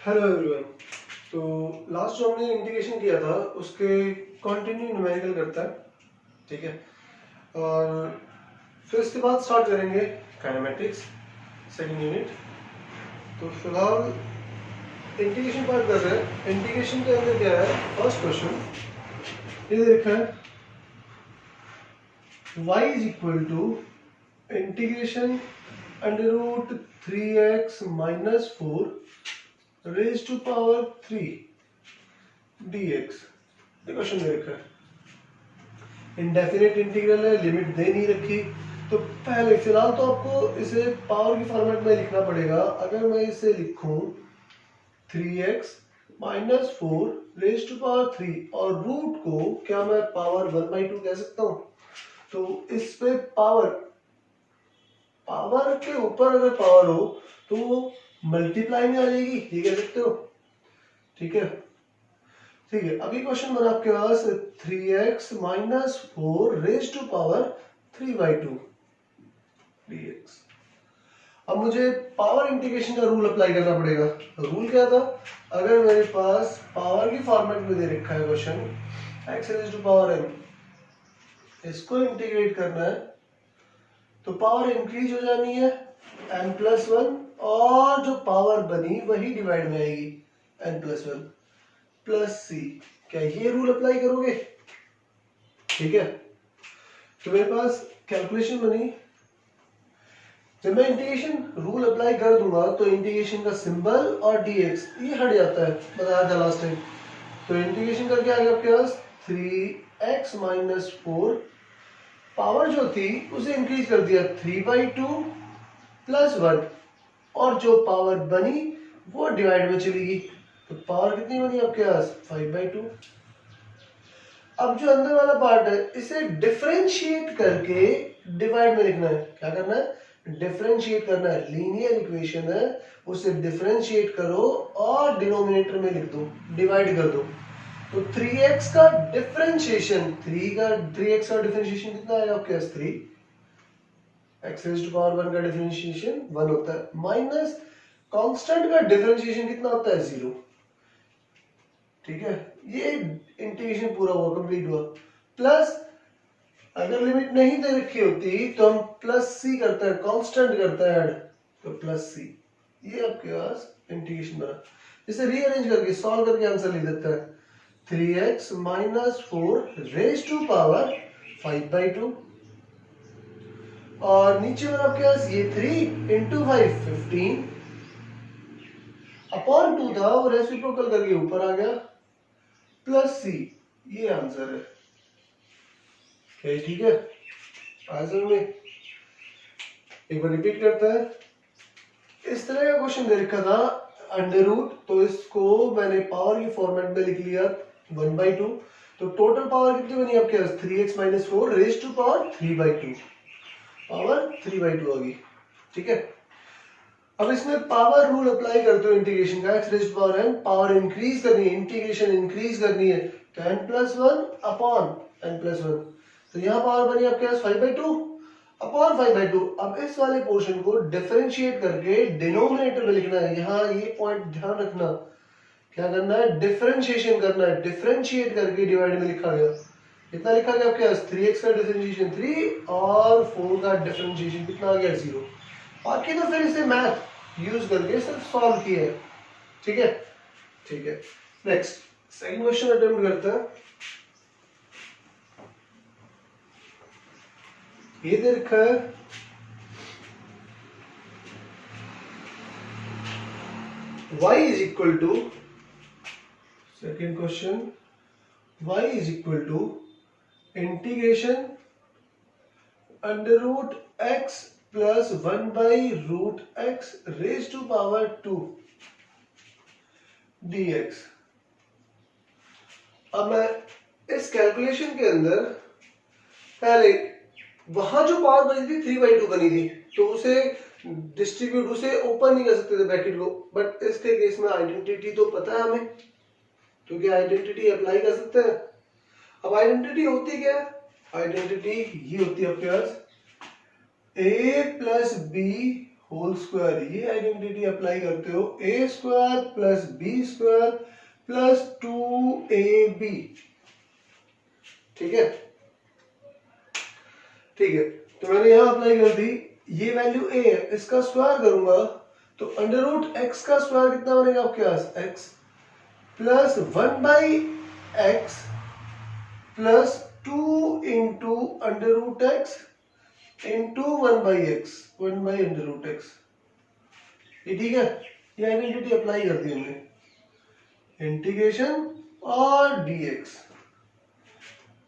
Hello everyone. तो last जो हमने इंटीग्रेशन किया था उसके कंटिन्यू न्यूमेरिकल करता है, ठीक है। और फिर इसके बाद स्टार्ट करेंगे काइनेमेटिक्स सेकंड यूनिट। तो फिलहाल इंटीग्रेशन पार्ट कर रहे हैं। इंटीग्रेशन के अंदर क्या है, फर्स्ट क्वेश्चन ये देखा है, y is equal to integration under root 3x minus 4 raise to power 3 dx। Question दे रखा है, इंडेफिनेट इंटीग्रल है, लिमिट दे नहीं रखी। तो पहले फिलहाल तो आपको इसे पावर की फॉर्मेट में लिखना पड़ेगा। अगर मैं इसे लिखूं 3x minus 4 raise to power 3 और रूट को क्या मैं पावर 1/2 कह सकता हूं? तो इस पे पावर पावर के ऊपर अगर पावर हो तो वो मल्टीप्लाई में आ जाएगी, ये कह सकते हो, ठीक है। ठीक है, अभी क्वेश्चन बना आपके पास 3x minus 4 raise to power 3/2 dx। अब मुझे पावर इंटीग्रेशन का रूल अप्लाई करना पड़ेगा। रूल क्या था, अगर मेरे पास पावर की फॉर्मेट में दे रखा है question x raise to power n, इसको इंटीग्रेट करना है तो पावर इंक्रीज हो जानी है n+1 और जो पावर बनी वही डिवाइड में आएगी n+1 प्लस सी। क्या ये रूल अप्लाई करोगे? ठीक है, तो मेरे पास कैलकुलेशन बनी। जब मैं इंटीग्रेशन रूल अप्लाई कर दूंगा तो इंटीग्रेशन का सिंबल और dx ये हट जाता है, बताया था लास्ट टाइम। तो इंटीग्रेशन का क्या आएगा आपके पास 3x माइनस 4, पावर जो थी उसे इंक्रीज कर दिया 3/2 प्लस 1 और जो पावर बनी वो डिवाइड में चली गई। तो पावर कितनी बनी आपके पास 5/2। अब जो अंदर वाला पार्ट है इसे डिफरेंशिएट करके डिवाइड में लिखना है। क्या करना है? डिफरेंशिएट करना है। लीनियर इक्वेशन है, उसे डिफरेंशिएट करो और डिनोमिनेटर में लिख दो, डिवाइड कर दो। तो 3x का डिफरेंशिएशन 3x का डिफरेंशिएशन कितना आएगा आपके पास 3, x रेज़ टू पावर 1 का डिफरेंशिएशन 1 होता है, माइनस कांस्टेंट का डिफरेंशिएशन कितना होता है 0। ठीक है, ये इंटीग्रेशन पूरा हुआ, कंप्लीट हुआ। प्लस अगर लिमिट नहीं दे रखी होती तो हम प्लस सी करते हैं, कांस्टेंट करते हैं ऐड, तो प्लस सी। ये आपके पास इंटीग्रेशन बना। इसे रीअरेंज करके सॉल्व करके आंसर लिख देता है 3x minus 4 raise to power 5/2 और नीचे में आपके पास ये 3 इंटू 5 15 अपॉन 2 था, वो रेसिप्रोकल करके ऊपर आ गया प्लस सी। ये आंसर है। क्या ठीक है? आंसर में एक बार रिपीट करता है। इस तरह का क्वेश्चन दे रखा था अंडर रूट, तो इसको मैंने पावर की फॉर्मेट में लिख लिया 1/2। तो टोटल पावर कितनी बनी आपके पास 3x minus 4 raise to power 3/2, power 3/2 आ गई। ठीक है, अब इसमें पावर रूल अप्लाई करते हो इंटीग्रेशन का, x raise to power n, power increase करनी है, इंटीग्रेशन इंक्रीज करनी है तो n+1 अपॉन n+1। तो यहाँ पावर बनी आपके पास 5/2 अपॉन 5/2। अब इस वाले पोर्शन को डिफरेंशिएट करके डिनोमिनेटर में लिखना है। यहाँ ये पॉइंट ध्यान रखना, क्या करना है? डिफरेंशिएशन करना है। डिफरेंशिएट करके डिवाइड में लिखा गया, कितना लिखा गया आपके पास 3x का डिफरेंशिएशन 3 और 4 का डिफरेंशिएशन कितना आ गया 0। बाकी तो फिर इसे मैथ यूज करके सिर्फ सॉल्व किया है। ठीक है, ठीक है। नेक्स्ट सेकंड क्वेश्चन अटेम्प्ट करते हैं। ये दे रखा है y is equal to, second question, y is equal to integration under root x plus 1/√x raise to power 2 dx। अब मैं इस कैलकुलेशन के अंदर पहले वहां जो पावर बनी थी 3/2 बनी थी, तो उसे डिस्ट्रीब्यूट, उसे ओपन नहीं कर सकते थे ब्रैकेट को। बट इसके केस में आइडेंटिटी तो पता है हमें, तो क्या आइडेंटिटी अप्लाई कर सकते हैं। अब आइडेंटिटी होती क्या है? आइडेंटिटी ये होती है आपके पास a plus B whole square, ये आइडेंटिटी अप्लाई करते हो, A square plus B square plus 2ab, ठीक है, ठीक है। तो मैंने यहां अप्लाई कर दी, ये वैल्यू a है, इसका स्क्वायर करूंगा तो अंडर रूट एक्स का स्क्वायर कितना बनेगा आपके पास, x plus 1/x plus 2 into under root x into 1/x, 1/√x, ये ठीक है, ये आइडेंटिटी अप्लाई कर दी हमने, इंटीग्रेशन और dx।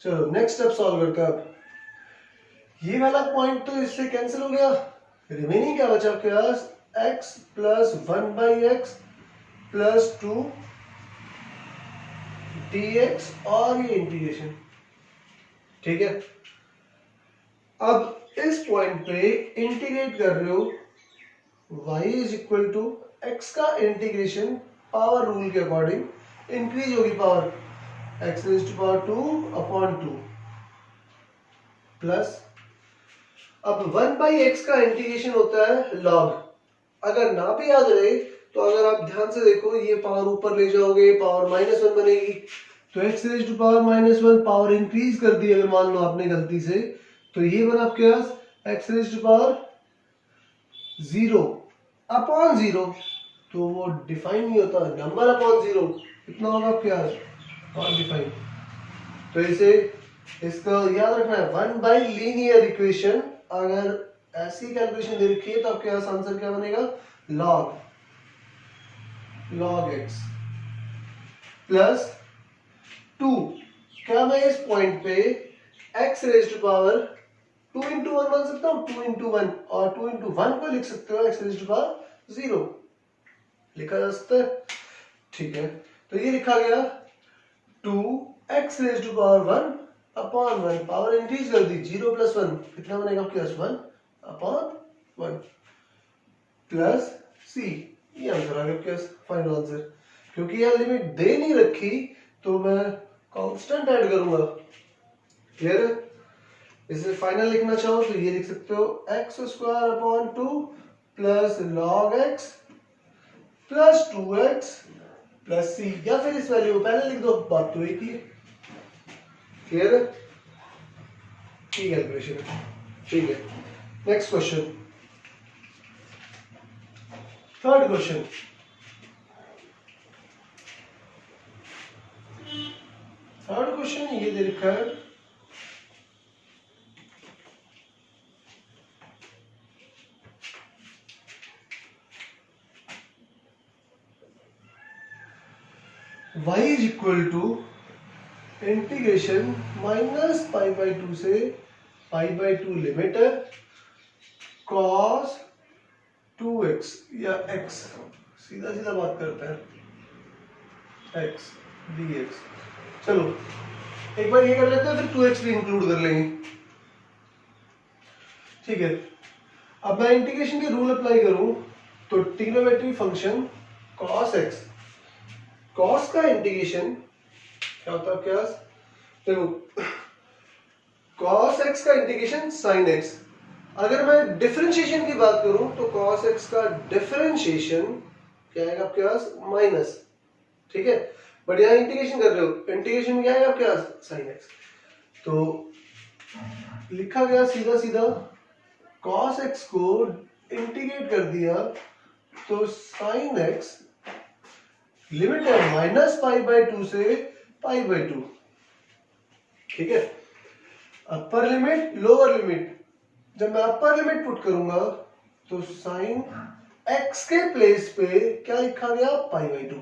चलो नेक्स्ट स्टेप सॉल्व करते हैं। अब ये वाला पॉइंट तो इससे कैंसिल हो गया, रिमेनिंग क्या बचा आपके पास, x plus 1/x plus 2 dx और ये इंटीग्रेशन, ठीक है। अब इस पॉइंट पे इंटीग्रेट कर रहे हो, y is equal to x का इंटीग्रेशन पावर रूल के अकॉर्डिंग इंक्रीज होगी power, x raise to power 2/2 plus, अब 1/x का इंटीग्रेशन होता है log, अगर ना भी याद रहे तो अगर आप ध्यान से देखो, ये पावर ऊपर ले जाओगे पावर -1 बनेगी, तो x raise to power -1 power increase कर दी अगर मान लो आपने गलती से, तो ये बना आपके पास x रेज़ टू पावर 0/0, तो वो डिफाइन नहीं होता, नंबर अपॉन 0 कितना होगा आपके पास, नॉट डिफाइन। तो इसे, इसका याद रखना है, 1/लीनियर इक्वेशन अगर ऐसी कैलकुलेशन दे रखी है तो आपके पास आंसर क्या बनेगा, log x प्लस 2, क्या मैं इस पॉइंट पे x raise to power 2 into 1 बन सकता हूँ, 2 इंटू 1, और 2 इंटू 1 को लिख सकते हो x रेज़ टू पावर 0, लिखा जा सकता है, ठीक है। तो ये लिखा गया 2x raise to power 1/1, power increase कर दी, 0 प्लस 1 कितना बनेगा आपके पास, 1/1 प्लस c, ये आंसर आ गया आपके पास, फाइनल आंसर। क्योंकि यार लिमिट दे नहीं रखी तो मैं कांस्टेंट ऐड करूंगा, क्लियर है। इसे फाइनल लिखना चाहो तो ये लिख सकते हो x²/2 plus log x plus 2x plus c, या फिर इस वैल्यू को पहले लिख दो, बात तो एक ही है, क्लियर है, ठीक कैलकुलेशन है, ठीक है। Next question, third question, third question ये दे रखा है, y is equal to integration -π/2 से π/2 लिमिट है cos 2x या x, सीधा सीधा बात करते हैं, x dx। चलो एक बार ये कर लेते हैं, फिर 2x भी इंक्लूड कर लेंगे, ठीक है। अब मैं इंटीग्रेशन के रूल अप्लाई करूं तो trigonometry function cos x, cos का इंटीग्रेशन क्या होता है आपके पास, देखो cos x का इंटीग्रेशन sin x, अगर मैं डिफरेंशिएशन की बात करूं तो cos x का डिफरेंशिएशन क्या आएगा आपके पास, माइनस, ठीक है। बट यहाँ इंटीग्रेशन कर रहे हो, इंटीग्रेशन क्या आएगा आपके पास, sin x, तो लिखा गया सीधा सीधा cos x को इंटीग्रेट कर दिया तो sin x लिमिट है -π/2 से π/2, ठीक है। अपर लिमिट लोअर लिमिट, जब मैं अपर लिमिट पुट करूंगा तो sin x के प्लेस पे क्या लिखा गया, π/2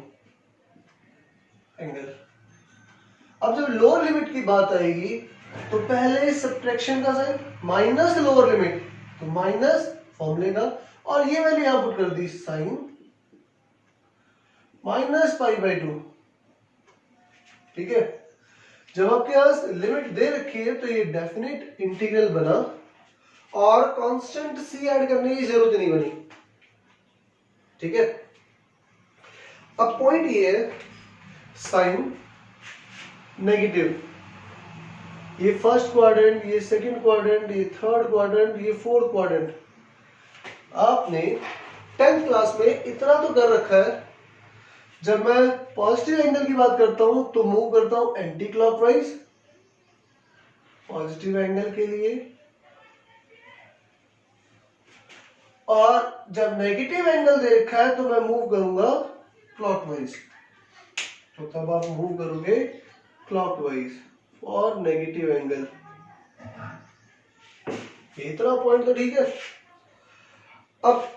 एंगल। अब जब लोअर लिमिट की बात आएगी तो पहले सब्ट्रैक्शन का साइन, माइनस लोअर लिमिट तो माइनस फॉर्मूले का, और ये वैल्यू यहां पुट कर दी sin -π/2, ठीक है। जब आपके पास लिमिट दे रखी है तो ये डेफिनेट इंटीग्रल बना और कांस्टेंट c ऐड करने की जरूरत नहीं बनी, ठीक है। अब पॉइंट ये है, साइन नेगेटिव, ये फर्स्ट क्वाड्रेंट, ये सेकंड क्वाड्रेंट, ये थर्ड क्वाड्रेंट, ये फोर्थ क्वाड्रेंट, आपने 10th क्लास में इतना तो कर रखा है, जब मैं पॉजिटिव एंगल की बात करता हूं तो मूव करता हूं एंटी क्लॉकवाइज पॉजिटिव एंगल के लिए, और जब नेगेटिव एंगल दे रखा है तो मैं मूव करूंगा क्लॉकवाइज। तो तब आप मूव करोगे क्लॉकवाइज और नेगेटिव एंगल। इतना पॉइंट तो ठीक है। अब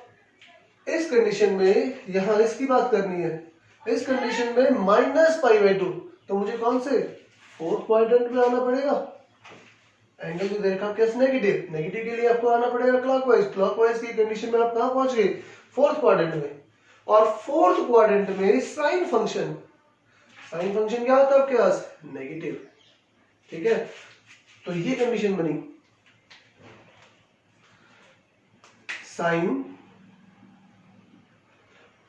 इस कंडीशन में यहां इसकी बात करनी है, इस कंडीशन में -π/2, तो मुझे कौन से 4th क्वाड्रेंट में आना पड़ेगा। एंगल जो देखा कैसे नेगेटिव, नेगेटिव के लिए आपको आना पड़ेगा क्लॉकवाइज। क्लॉकवाइज की कंडीशन में आप कहां पहुंच गए 4th क्वाड्रेंट में, और 4th क्वाड्रेंट में साइन फंक्शन क्या होता है आपके पास नेगेटिव। ठीक है, तो ये कंडीशन बनी साइन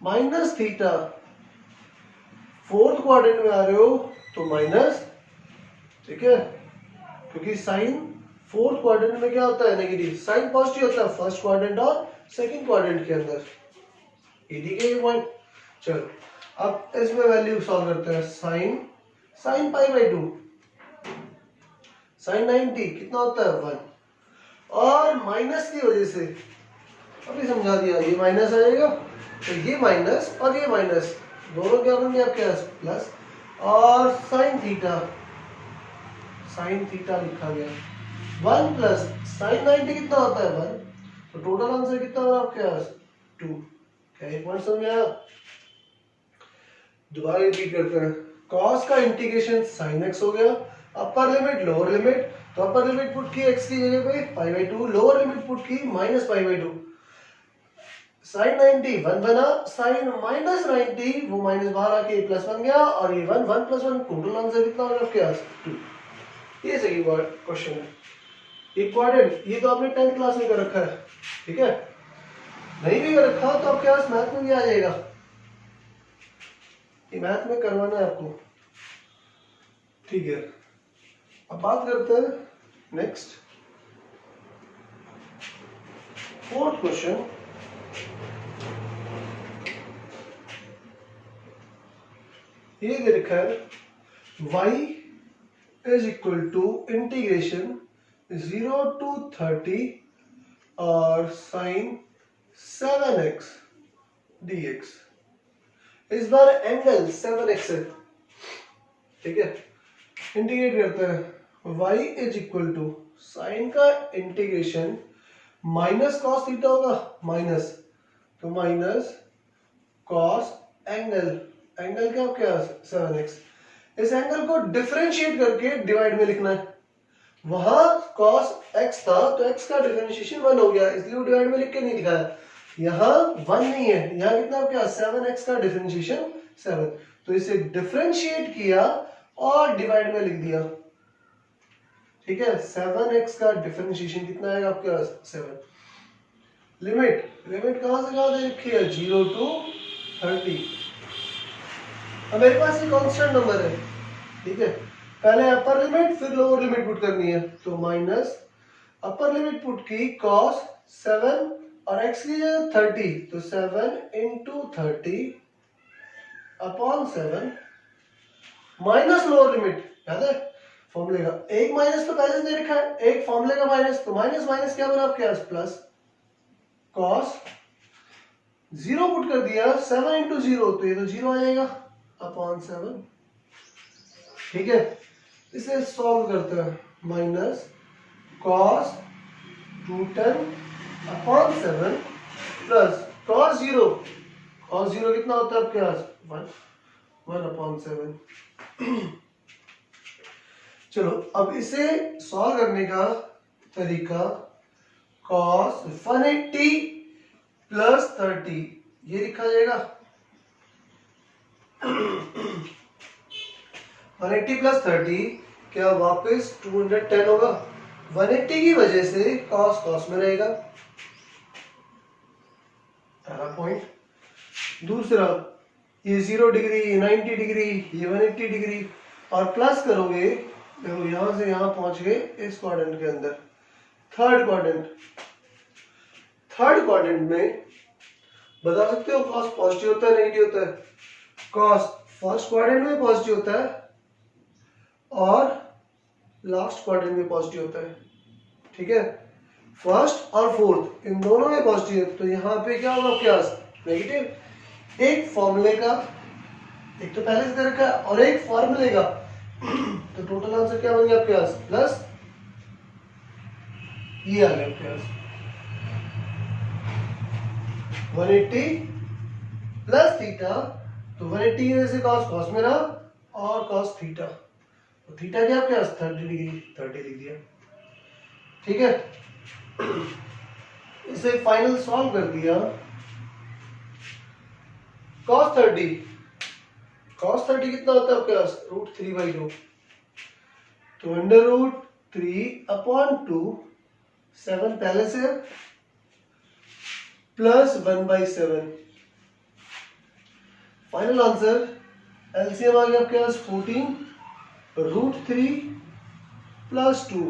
-θ, 4th क्वाड्रेंट में आ रहे हो तो माइनस। ठीक है, क्योंकि साइन 4th क्वाड्रेंट में क्या होता है नेगेटिव, साइन पॉजिटिव होता है 1st क्वाड्रेंट और 2nd क्वाड्रेंट के अंदर। ठीक है ये पॉइंट। चलो अब इसमें वैल्यू सॉल्व करते हैं। साइन π/2 साइन 90 कितना होता है 1, और माइनस की वजह से अभी समझा दिया, ये माइनस आएगा तो ये माइनस और ये माइनस दोनों क्या बन गए आपके पास प्लस, और साइन थीटा लिखा गया 1 प्लस साइन 90 कितना होता है 1, तो टोटल आंसर कितना होगा आपके पास 2। क्या एक पॉइंट समझ में आया। दोबारा रिपीट करते हैं। cos का इंटीग्रेशन sin x हो गया, अपर लिमिट लोअर लिमिट, तो अपर लिमिट पुट की x की जगह पे π/2, लोअर लिमिट पुट की -π/2। साइन 90 1 बना, साइन -90 वो माइनस बाहर आके प्लस बन गया, और ये 1 1 + 1 टोटल आंसर कितना होगा आपके पास 2। ये सही क्वेश्चन है। एक क्वाड्रेंट ये तो आपने 10th क्लास में कर रखा है। ठीक है, नहीं भी कर रखा तो आपके पास मैथ में भी आ जाएगा, ये मैथ में करवाना है आपको। ठीक है, अब बात करते हैं नेक्स्ट 4th क्वेश्चन। ये दे रखा है y is equal to integration 0 to 30 और साइन 7x dx। इस बार एंगल 7x है। ठीक है, इंटीग्रेट करते हैं। y is equal to sine का इंटीग्रेशन माइनस कॉस थीटा होगा, माइनस तो माइनस कॉस एंगल क्या क्या 7x। इस एंगल को डिफरेंशिएट करके डिवाइड में लिखना है। वहां cos x था तो x का डिफरेंशिएशन 1 हो गया, इसलिए वो डिवाइड में लिख के नहीं दिखाया। यहाँ 1 नहीं है, यहाँ कितना क्या 7x का डिफरेंशिएशन 7, तो इसे डिफरेंशिएट किया और डिवाइड में लिख दिया। ठीक है, 7x का डिफरेंशिएशन कितना आएगा आपके पास 7। लिमिट कहां से कहां दे रखी है 0 to 30। अब मेरे पास ये कांस्टेंट नंबर है। ठीक है, पहले अपर लिमिट फिर लोअर लिमिट पुट करनी है, तो माइनस अपर लिमिट पुट की cos 7 और x की जगह 30, तो 7 into 30 upon 7 minus lower limit. याद है फॉर्मूले का, एक माइनस तो पहले दे रखा है, एक फॉर्मूले का माइनस, तो माइनस माइनस क्या बना आपके पास प्लस, cos 0 पुट कर दिया 7 into 0, तो ये तो 0 आ जाएगा अपॉन 7। ठीक है, इसे सॉल्व करते हैं। Minus cos 210 upon 7 plus cos 0 कितना होता है आपके पास 1 अपॉन 7। चलो अब इसे सॉल्व करने का तरीका, cos 180 प्लस 30 ये लिखा जाएगा 180 प्लस 30 क्या वापस 210 होगा। 180 की वजह से cos में रहेगा, पहला पॉइंट। दूसरा ये 0 डिग्री, ये 90 डिग्री, ये 180 डिग्री, और प्लस करोगे देखो यहां से यहां पहुंच गए इस क्वाड्रेंट के अंदर, थर्ड थर्ड क्वाड्रेंट में बता सकते हो कॉस पॉजिटिव होता है नेगेटिव होता है? कॉस फर्स्ट क्वाड्रेंट में पॉजिटिव होता है और लास्ट क्वाड्रेंट में पॉजिटिव होता है, ठीक है। फर्स्ट और फोर्थ इन दोनों में पॉजिटिव, तो यहाँ पे क्या होगा आपके पास? नेगेटिव। एक फॉर्मूले का, एक तो पहले से दे रखा है और एक फॉर्मूले का, तो टोटल आंसर क्या बन गया आपके पास? प्लस ये आ गया आपके पास 180 प्लस थीटा। तो 180 में से कॉस कॉस में रहा और कॉस थीटा, तो थीटा क्या आपके पास? 30 डिग्री, 30 लिख दिया, ठीक है। इसे फाइनल सॉल्व कर दिया। cos 30 कितना होता है आपके पास? √3/2, तो √3/2 7 पहले से प्लस 1/7। फाइनल आंसर एलसीएम आ गया आपके पास 14 √3 + 2,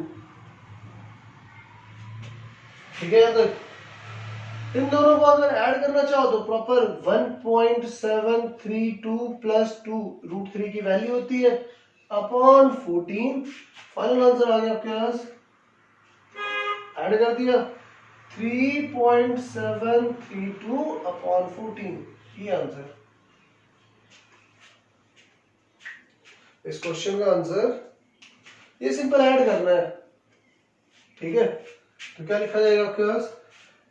ठीक है। यहाँ तक इन दोनों को अगर ऐड करना चाहो तो प्रॉपर 1.732 + 2 √3 की वैल्यू होती है अपॉन 14। फाइनल आंसर आ गया आपके पास, ऐड कर दिया 3.732 अपॉन 14, ये आंसर। इस क्वेश्चन का आंसर ये सिंपल ऐड करना है, ठीक है। तो क्या लिखा जाएगा आपके पास?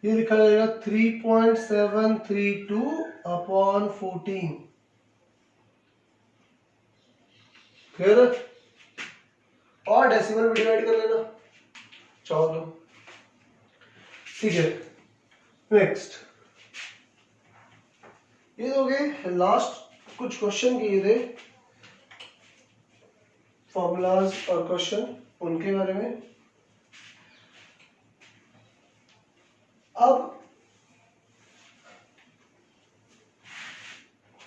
ये लिखा जाएगा 3.732 अपॉन 14, फिर और डेसिमल में डिवाइड कर लेना, चलो ठीक है। नेक्स्ट ये हो गए लास्ट कुछ क्वेश्चन किए थे, फॉर्मूलाज और क्वेश्चन, उनके बारे में। अब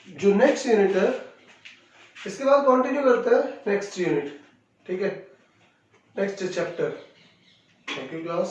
जो नेक्स्ट यूनिट है इसके बाद कंटिन्यू करते हैं नेक्स्ट यूनिट, ठीक है, next chapter. Thank you class.